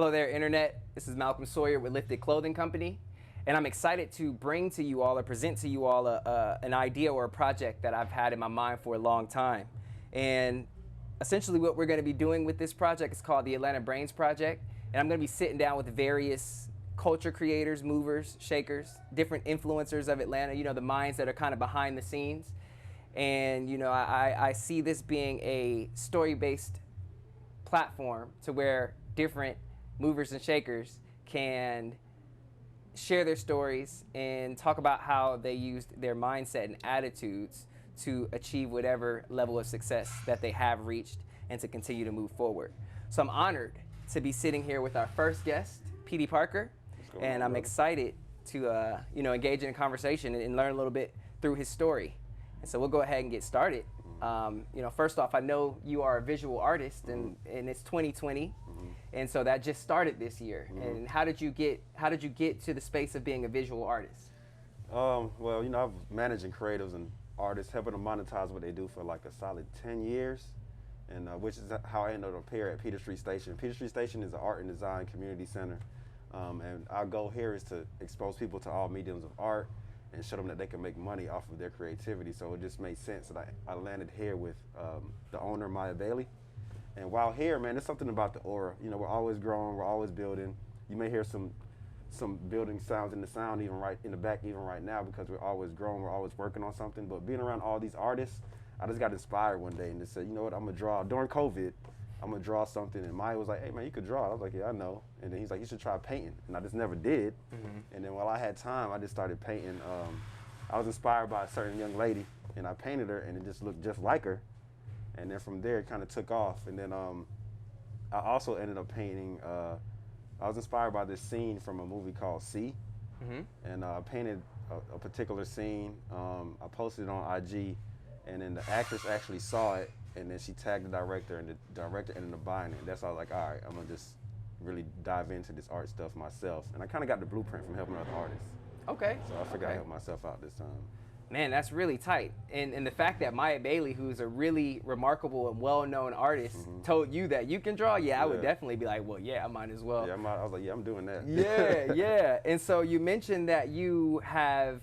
Hello there, Internet. This is Malcolm Sawyer with Lifted Clothing Company, and I'm excited to bring to you all or present to you all an idea or a project that I've had in my mind for a long time. And essentially what we're going to be doing with this project is called the Atlanta Brains Project, and I'm going to be sitting down with various culture creators, movers, shakers, different influencers of Atlanta, you know, the minds that are kind of behind the scenes. And, you know, I see this being a story-based platform to where different movers and shakers can share their stories and talk about how they used their mindset and attitudes to achieve whatever level of success that they have reached and to continue to move forward. So I'm honored to be sitting here with our first guest, PetieParker, and I'm excited to you know, engage in a conversation and learn a little bit through his story. And so we'll go ahead and get started. You know, first off, I know you are a visual artist, and it's 2020, and so that just started this year. And how did you get to the space of being a visual artist? Well, you know, I've managing creatives and artists, helping them monetize what they do for like a solid 10 years, and which is how I ended up here at Peter Street Station. Peter Street Station is an art and design community center, and our goal here is to expose people to all mediums of art and show them that they can make money off of their creativity. So it just made sense that I landed here with the owner, Maya Bailey. And while here, man, there's something about the aura. You know, we're always growing, we're always building. You may hear some building sounds in the sound even right in the back even right now, because we're always growing, we're always working on something. But being around all these artists, I just got inspired one day and just said, you know what, I'm gonna draw. During COVID, I'm gonna draw something. And Maya was like, hey man, you could draw. I was like, yeah, I know. And then he's like, you should try painting. And I just never did. And then while I had time, I just started painting. I was inspired by a certain young lady, and I painted her, and it just looked just like her. And then from there, it kind of took off. And then I also ended up painting, I was inspired by this scene from a movie called See. And I painted a particular scene. I posted it on IG, and then the actress actually saw it, and then she tagged the director, and the director ended up buying it. That's how I was like, all right, I'm gonna just really dive into this art stuff myself. And I kind of got the blueprint from helping other artists. Okay. So I figured I'd help myself out this time. Man, that's really tight. And the fact that Maya Bailey, who's a really remarkable and well-known artist, told you that you can draw, I would definitely be like, well, yeah, I might as well. Yeah, I was like, yeah, I'm doing that. Yeah, yeah. And so you mentioned that you have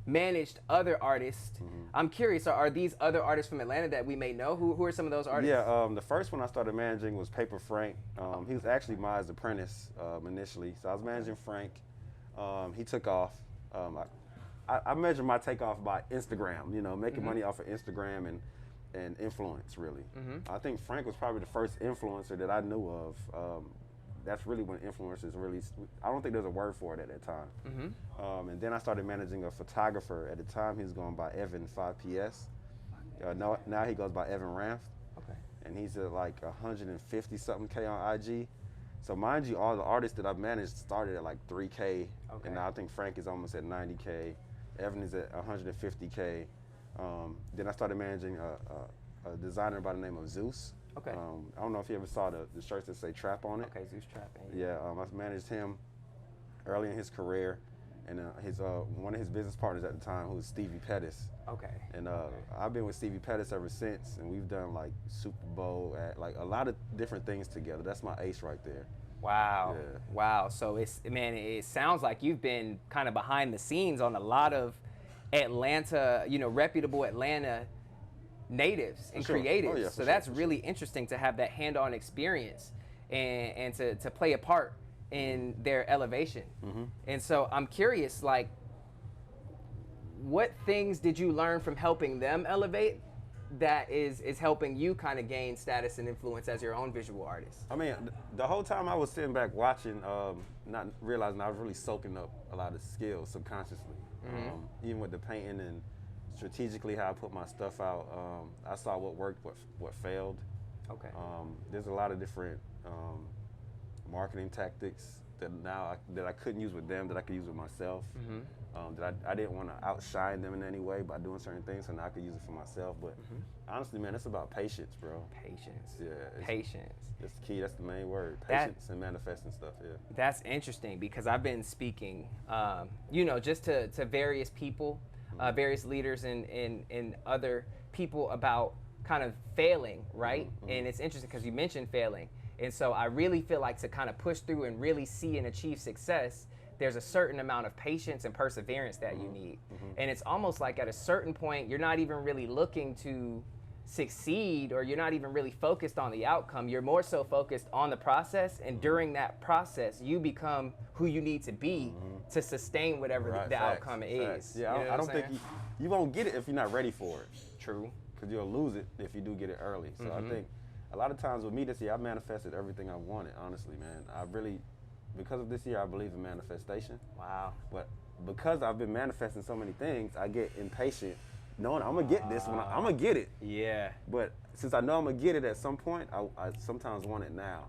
managed other artists. I'm curious, are these other artists from Atlanta that we may know? Who are some of those artists? Yeah, the first one I started managing was Paper Frank. He was actually Maya's apprentice initially. So I was managing Frank. He took off. I measure my takeoff by Instagram, you know, making money off of Instagram and influence, really. I think Frank was probably the first influencer that I knew of. That's really when influencers really, I don't think there's a word for it at that time. And then I started managing a photographer. At the time, he was going by Evan 5PS. Now he goes by Evan Ramth. Okay. And he's at like 150 something K on IG. So mind you, all the artists that I've managed started at like 3K. Okay. And now I think Frank is almost at 90K. Evan is at 150K. Then I started managing a designer by the name of Zeus. Okay. I don't know if you ever saw the shirts that say Trap on it. Okay, Zeus Trap. Yeah, I managed him early in his career, and one of his business partners at the time, who was Stevie Pettis. Okay. And I've been with Stevie Pettis ever since, and we've done like Super Bowl, like a lot of different things together. That's my ace right there. Wow. Yeah. Wow. So it sounds like you've been kind of behind the scenes on a lot of Atlanta, you know, reputable Atlanta natives and creatives. Oh, yeah, so that's really interesting to have that hand-on experience and to play a part in their elevation. And so I'm curious, like, what things did you learn from helping them elevate that is helping you kind of gain status and influence as your own visual artist? I mean, the whole time I was sitting back watching, not realizing I was really soaking up a lot of skills subconsciously. Even with the painting and strategically how I put my stuff out, I saw what worked, what failed. Okay. There's a lot of different marketing tactics that I couldn't use with them that I could use with myself. That I didn't want to outshine them in any way by doing certain things, so now I could use it for myself. But honestly, man, it's about patience, bro. Patience. Yeah. Patience. That's the key. That's the main word. Patience and manifesting stuff. Yeah. That's interesting, because I've been speaking, you know, just to various people, various leaders and other people about kind of failing, right? And it's interesting because you mentioned failing. And so I really feel like to kind of push through and really see and achieve success, there's a certain amount of patience and perseverance that you need. And it's almost like at a certain point, you're not even really looking to succeed, or you're not even really focused on the outcome. You're more so focused on the process, and during that process, you become who you need to be to sustain whatever the outcome is. Yeah, You know I don't what I'm think saying? you won't get it if you're not ready for it. True. Because you'll lose it if you do get it early. So I think a lot of times with me this year, I manifested everything I wanted, honestly, man. I really, because of this year, I believe in manifestation. Wow. But because I've been manifesting so many things, I get impatient knowing I'm going to get this when I'm going to get it. Yeah. But since I know I'm going to get it at some point, I sometimes want it now,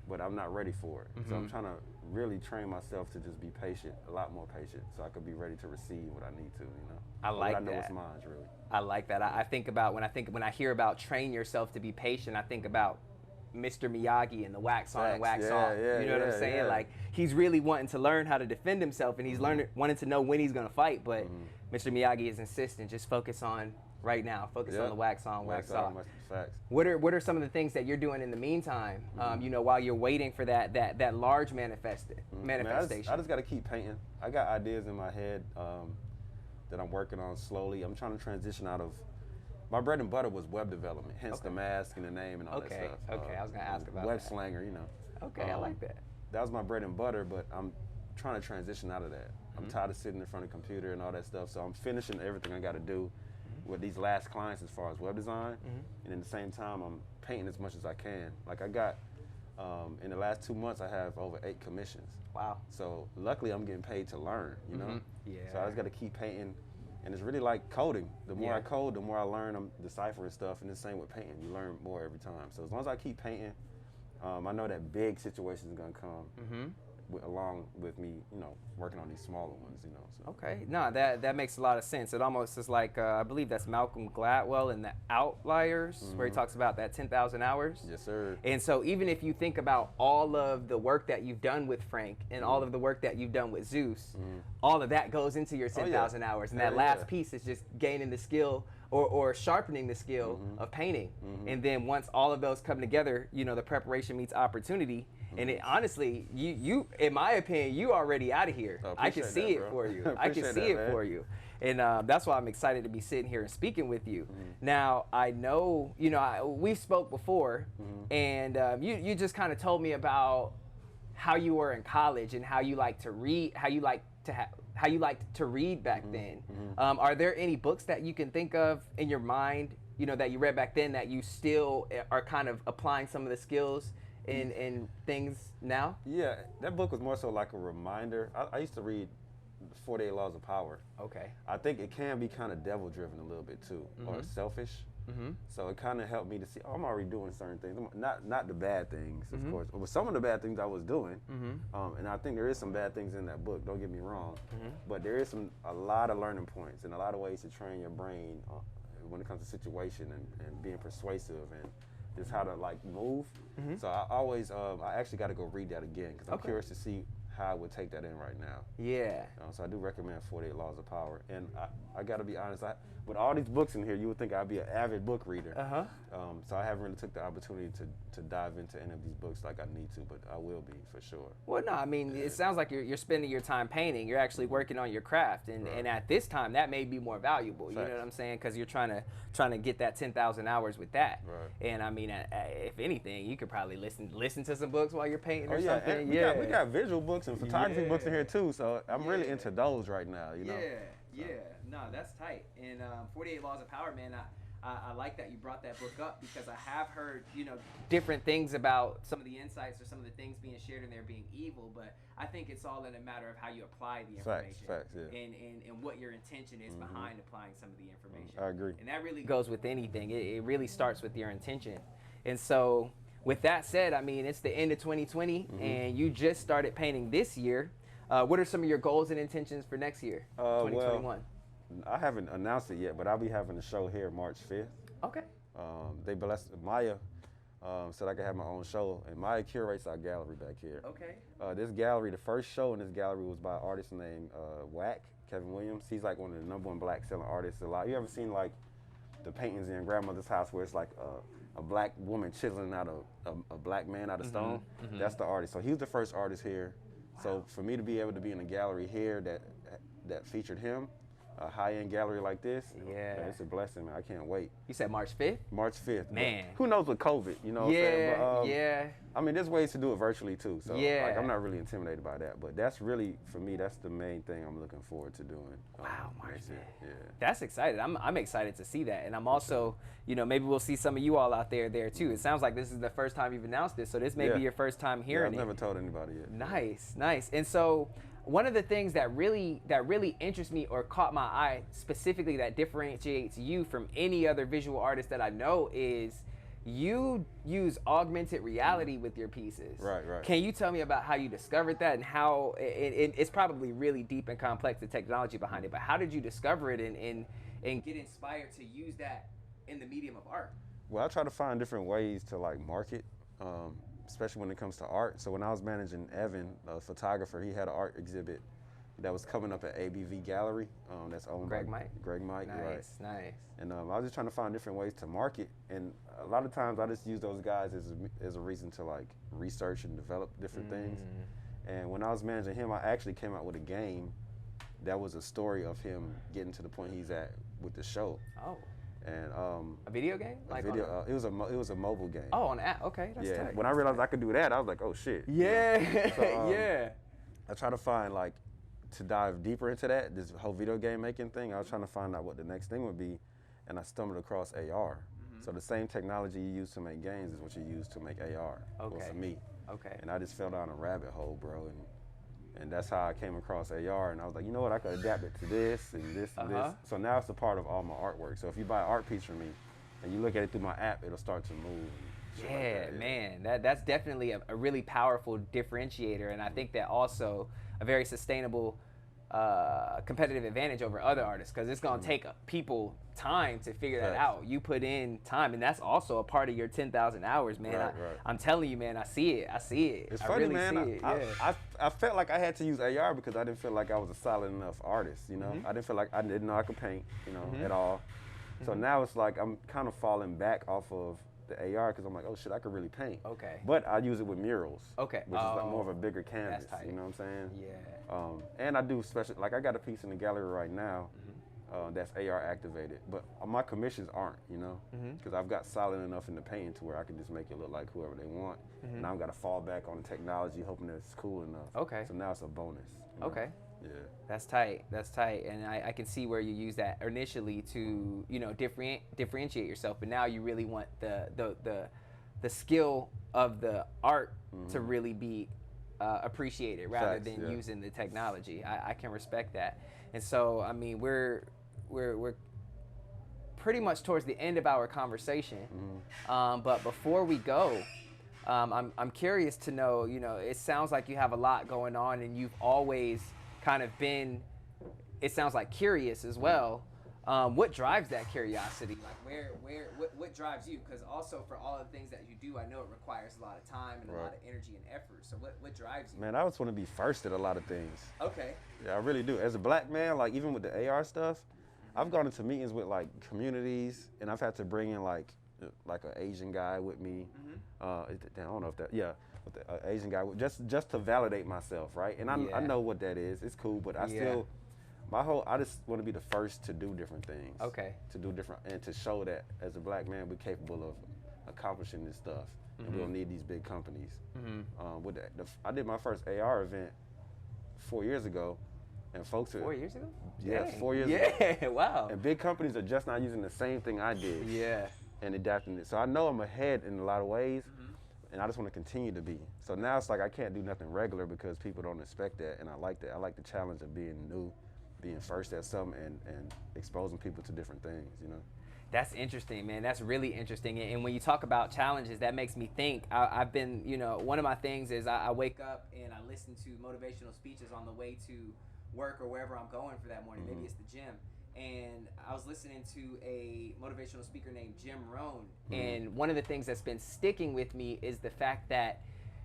but I'm not ready for it. So I'm trying to really train myself to just be patient, a lot more patient, so I could be ready to receive what I need to, you know. I like what I know that. is mine, really. I like that. I think about when I hear about train yourself to be patient, I think about Mr. Miyagi and the wax on and wax off. You know what I'm saying? Like, he's really wanting to learn how to defend himself, and he's wanting to know when he's going to fight. But Mr. Miyagi is insistent, just focus on right now. Focus on the wax on, wax off. Facts. What are some of the things that you're doing in the meantime? You know, while you're waiting for that large manifestation. Man, I just got to keep painting. I got ideas in my head that I'm working on slowly. I'm trying to transition out of. My bread and butter was web development, hence the mask and the name and all that stuff. Okay, I was gonna ask about web that. slanger, you know. Okay, I like that. That was my bread and butter, but I'm trying to transition out of that. I'm tired of sitting in front of a computer and all that stuff, so I'm finishing everything I got to do with these last clients as far as web design, and at the same time, I'm painting as much as I can. Like I got, in the last 2 months, I have over 8 commissions. Wow. So luckily, I'm getting paid to learn, you know? Yeah. So I just got to keep painting. And it's really like coding. The more I code, the more I learn. I'm deciphering stuff, and the same with painting. You learn more every time. So as long as I keep painting, I know that big situation is gonna come along with me, you know, working on these smaller ones, you know. So. Okay, no, that makes a lot of sense. It almost is like, I believe that's Malcolm Gladwell in The Outliers, where he talks about that 10,000 hours. Yes, sir. And so even if you think about all of the work that you've done with Frank and all of the work that you've done with Zeus, all of that goes into your 10,000 hours. And that last piece is just gaining the skill or sharpening the skill of painting. And then once all of those come together, you know, the preparation meets opportunity. And it, honestly, you, in my opinion, you already out of here. I can see it for you. I can see it for you. And that's why I'm excited to be sitting here and speaking with you. Now, I know, you know, we spoke before, and you just kind of told me about how you were in college and how you like to read, how you liked to read back then. Are there any books that you can think of in your mind, you know, that you read back then that you still are kind of applying some of the skills in things now? Yeah, that book was more so like a reminder. I used to read 48 Laws of Power. Okay. I think it can be kind of devil-driven a little bit too, or selfish. So it kind of helped me to see, oh, I'm already doing certain things. Not the bad things, of course. But some of the bad things I was doing, and I think there is some bad things in that book. Don't get me wrong, but there is a lot of learning points and a lot of ways to train your brain when it comes to situation and being persuasive and just how to like move. So I always, I actually got to go read that again because I'm curious to see how I would take that in right now. Yeah. So I do recommend 48 Laws of Power. And I got to be honest, with all these books in here, you would think I'd be an avid book reader. So I haven't really took the opportunity to dive into any of these books like I need to, but I will be for sure. Well, no, I mean, it sounds like you're spending your time painting. You're actually working on your craft. And at this time, that may be more valuable. You know what I'm saying? Because you're trying to get that 10,000 hours with that. Right. And I mean, if anything, you could probably listen to some books while you're painting or yeah, something. And we got visual books and photography books in here too. So I'm really into those right now, you know? Yeah. No, that's tight. And 48 Laws of Power, man, I like that you brought that book up because I have heard, you know, different things about some of the insights or some of the things being shared in there being evil, but I think it's all in a matter of how you apply the information. Facts, yeah. And what your intention is behind applying some of the information. I agree. And that really goes with anything. It really starts with your intention. And so with that said, I mean, it's the end of 2020 and you just started painting this year. What are some of your goals and intentions for next year, 2021? Well, I haven't announced it yet, but I'll be having a show here March 5th. Okay. They blessed Maya, said I could have my own show, and Maya curates our gallery back here. Okay. This gallery, the first show in this gallery was by an artist named Wack, Kevin Williams. He's like one of the #1 black selling artists alive. You ever seen like the paintings in grandmother's house where it's like a black woman chiseling out a black man out of stone. That's the artist. So he was the first artist here. Wow. So for me to be able to be in a gallery here that featured him, a high-end gallery like this, yeah, it's a blessing, man. I can't wait. You said March 5th? March 5th. Man. But who knows with COVID, you know what I'm saying? But, yeah. I mean, there's ways to do it virtually too. So yeah. like, I'm not really intimidated by that. But that's really, for me, that's the main thing I'm looking forward to doing. Wow, March 5th. Yeah. That's exciting. I'm excited to see that. And I'm also, you know, maybe we'll see some of you all out there too. It sounds like this is the first time you've announced this. So this may be your first time hearing it. I've never told anybody yet. Nice, nice. And so one of the things that really interests me or caught my eye specifically that differentiates you from any other visual artist that I know is you use augmented reality with your pieces. Right. Can you tell me about how you discovered that and how it's probably really deep and complex, the technology behind it, but how did you discover it and get inspired to use that in the medium of art? Well, I try to find different ways to like market, especially when it comes to art. So when I was managing Evan, a photographer, he had an art exhibit that was coming up at ABV Gallery. That's owned by Greg Mike. Nice, right. Nice. And I was just trying to find different ways to market. And a lot of times I just use those guys as a reason to like research and develop different things. And when I was managing him, I actually came out with a game that was a story of him getting to the point he's at with the show. Oh. And a video game? Like video, it was a mobile game. Oh, on the app. Okay, that's tight. When I realized I could do that, I was like, oh shit. Yeah, you know? So, yeah. I try to find like to dive deeper into that, this whole video game making thing. I was trying to find out what the next thing would be, and I stumbled across AR. So the same technology you use to make games is what you use to make AR. Okay. Well, for me. Okay. And I just fell down a rabbit hole, bro, and that's how I came across AR. And I was like, you know what? I could adapt it to this and this and this. So now it's a part of all my artwork. So if you buy an art piece from me and you look at it through my app, it'll start to move. Yeah, like man, that's definitely a really powerful differentiator, and I think that also a very sustainable competitive advantage over other artists, because it's gonna take people time to figure that out. You put in time, and that's also a part of your 10,000 hours, man. Right. I'm telling you, man, I see it. It's funny, really man. See it. Yeah. I felt like I had to use AR because I didn't feel like I was a solid enough artist, you know? I didn't feel like I didn't know I could paint, you know, at all. So now it's like I'm kind of falling back off of the AR because I'm like, oh shit, I could really paint. Okay. But I use it with murals. Okay. Which is like more of a bigger canvas. That's tight. You know what I'm saying? Yeah. And I do special, like I got a piece in the gallery right now that's AR activated, but my commissions aren't, you know, because I've got solid enough in the painting to where I can just make it look like whoever they want. And I've got to fall back on the technology, hoping that it's cool enough. Okay. So now it's a bonus. You know? Okay. Yeah. That's tight. That's tight. And I can see where you use that initially to, you know, differentiate yourself, but now you really want the skill of the art to really be appreciated rather than using the technology. I can respect that. And so, I mean, we're pretty much towards the end of our conversation. But before we go, I'm curious to know, you know, it sounds like you have a lot going on and you've always kind of been, it sounds like, curious as well. What drives that curiosity? Like what drives you? Because also for all the things that you do, I know it requires a lot of time and a lot of energy and effort. So what drives you? Man, I just want to be first at a lot of things. Okay. Yeah, I really do. As a black man, like even with the AR stuff, I've gone into meetings with like communities, and I've had to bring in like an Asian guy with me. I don't know if that, with the Asian guy, just to validate myself, right? And I know what that is. It's cool, but I still. I just want to be the first to do different things. Okay. To do different, and to show that as a black man, we're capable of accomplishing this stuff. And we don't need these big companies. I did my first AR event 4 years ago, and folks 4 years ago? Yes, 4 years ago. Yeah, wow. And big companies are just not using the same thing I did. Yeah. And adapting it. So I know I'm ahead in a lot of ways, and I just want to continue to be. So now it's like I can't do nothing regular because people don't expect that, and I like that. I like the challenge of being new, being first at something, and exposing people to different things, you know? That's interesting, man. That's really interesting. And when you talk about challenges, that makes me think. I've been, you know, one of my things is I wake up and I listen to motivational speeches on the way to work or wherever I'm going for that morning. Maybe it's the gym. And I was listening to a motivational speaker named Jim Rohn. And one of the things that's been sticking with me is the fact that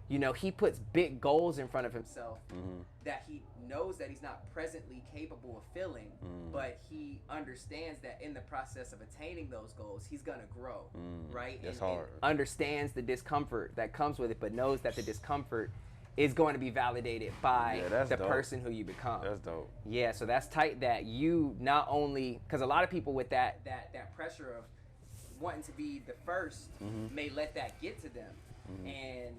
you know, he puts big goals in front of himself that he knows that he's not presently capable of filling, but he understands that in the process of attaining those goals, he's gonna grow, right? That's and hard. Understands the discomfort that comes with it, but knows that the discomfort is going to be validated by the dope. person who you become. That's dope. Yeah, so that's tight that you not only, because a lot of people with that pressure of wanting to be the 1st may let that get to them, and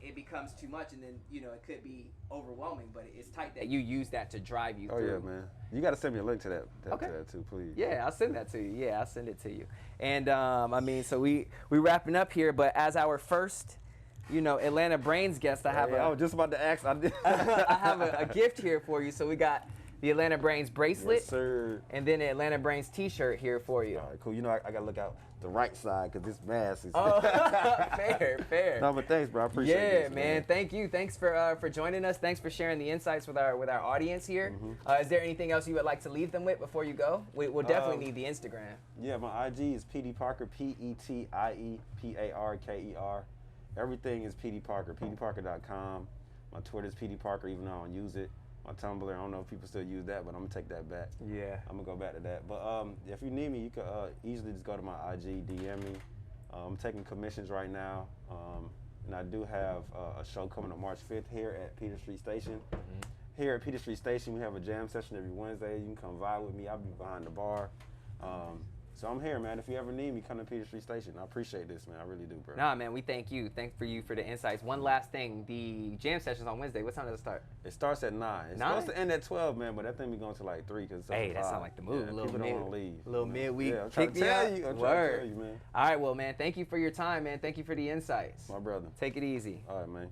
it becomes too much, and then, you know, it could be overwhelming, but it's tight that you use that to drive you through. Oh yeah, man. You got to send me a link to that, Okay. to that too, please. Yeah, I'll send that to you. Yeah, I'll send it to you. And I mean, so we wrapping up here, but as our first, you know, Atlanta Brains guest, I was just about to ask. I have a gift here for you. So we got the Atlanta Brains bracelet, Yes, sir. and then the Atlanta Brains T-shirt here for you. All right, cool. You know, I got to look out the right side because this mask is. Oh, fair. No, but thanks, bro. I appreciate it. Yeah, man. Thank you. Thanks for joining us. Thanks for sharing the insights with our audience here. Is there anything else you would like to leave them with before you go? We'll definitely need the Instagram. Yeah, my IG is PetieParker, PetieParker. Everything is PetieParker, PetieParker.com. My Twitter is PetieParker, even though I don't use it. My Tumblr, I don't know if people still use that, but I'm gonna take that back. Yeah. I'm gonna go back to that. But if you need me, you can easily just go to my IG, DM me. I'm taking commissions right now, and I do have a show coming up March 5th here at Peter Street Station. Here at Peter Street Station, we have a jam session every Wednesday. You can come vibe with me. I'll be behind the bar. So I'm here, man. If you ever need me, come to Peter Street Station. I appreciate this, man. I really do, bro. Nah, man, we thank you. Thank for the insights. One last thing, the jam session's on Wednesday. What time does it start? It starts at 9. It's 9? supposed to end at 12, man, but that thing be going to like 3 because Hey, that sounds like the move. Yeah, people don't want to leave. Little midweek. Yeah, I'm trying to tell you. I'm trying to tell you, man. All right, well, man, thank you for your time, man. Thank you for the insights. My brother. Take it easy. All right, man.